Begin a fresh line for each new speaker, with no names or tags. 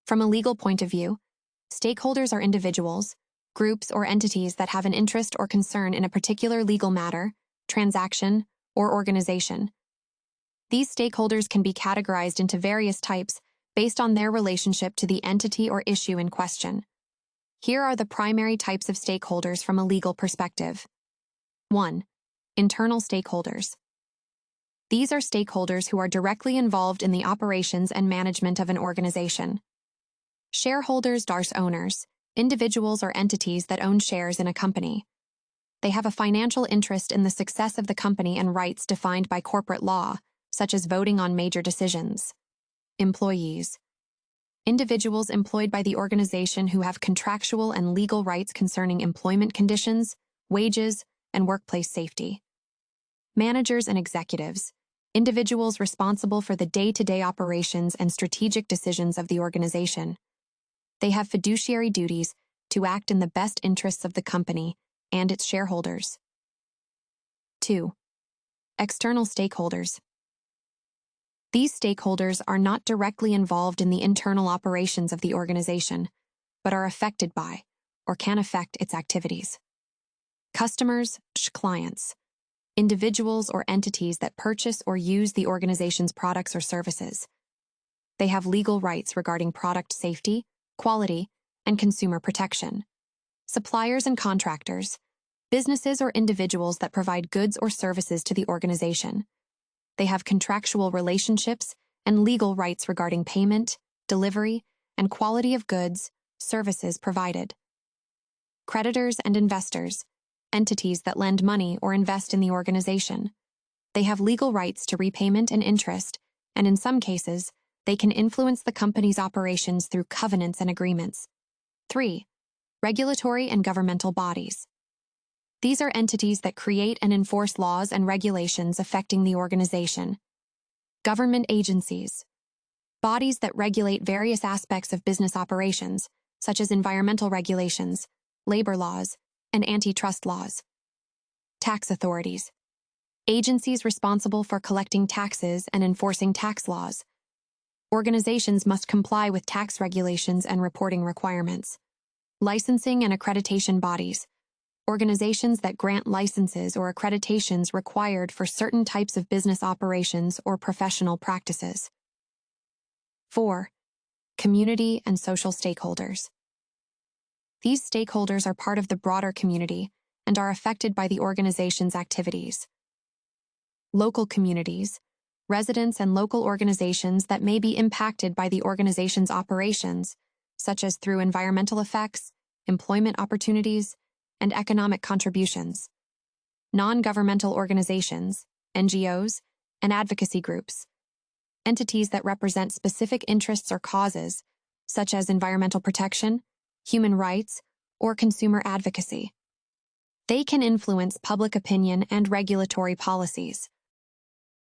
From a legal point of view, stakeholders are individuals, groups, or entities that have an interest or concern in a particular legal matter, transaction, or organization. These stakeholders can be categorized into various types based on their relationship to the entity or issue in question. Here are the primary types of stakeholders from a legal perspective. 1. Internal stakeholders. These are stakeholders who are directly involved in the operations and management of an organization. Shareholders are owners, individuals or entities that own shares in a company. They have a financial interest in the success of the company and rights defined by corporate law, such as voting on major decisions. Employees. Individuals employed by the organization who have contractual and legal rights concerning employment conditions, wages, and workplace safety. Managers and executives. Individuals responsible for the day-to-day operations and strategic decisions of the organization. They have fiduciary duties to act in the best interests of the company and its shareholders. 2. External stakeholders. These stakeholders are not directly involved in the internal operations of the organization, but are affected by or can affect its activities. Customers, clients, individuals or entities that purchase or use the organization's products or services. They have legal rights regarding product safety, quality, and consumer protection. Suppliers and contractors, businesses or individuals that provide goods or services to the organization. They have contractual relationships and legal rights regarding payment, delivery, and quality of goods, services provided. Creditors and investors, entities that lend money or invest in the organization. They have legal rights to repayment and interest, and in some cases, they can influence the company's operations through covenants and agreements. 3. Regulatory and governmental bodies. These are entities that create and enforce laws and regulations affecting the organization. Government agencies. Bodies that regulate various aspects of business operations, such as environmental regulations, labor laws, and antitrust laws. Tax authorities. Agencies responsible for collecting taxes and enforcing tax laws. Organizations must comply with tax regulations and reporting requirements. Licensing and accreditation bodies. Organizations that grant licenses or accreditations required for certain types of business operations or professional practices. 4. Community and social stakeholders. These stakeholders are part of the broader community and are affected by the organization's activities. Local communities, residents and local organizations that may be impacted by the organization's operations, such as through environmental effects, employment opportunities, and economic contributions. Non-governmental organizations, NGOs, and advocacy groups. Entities that represent specific interests or causes, such as environmental protection, human rights, or consumer advocacy. They can influence public opinion and regulatory policies.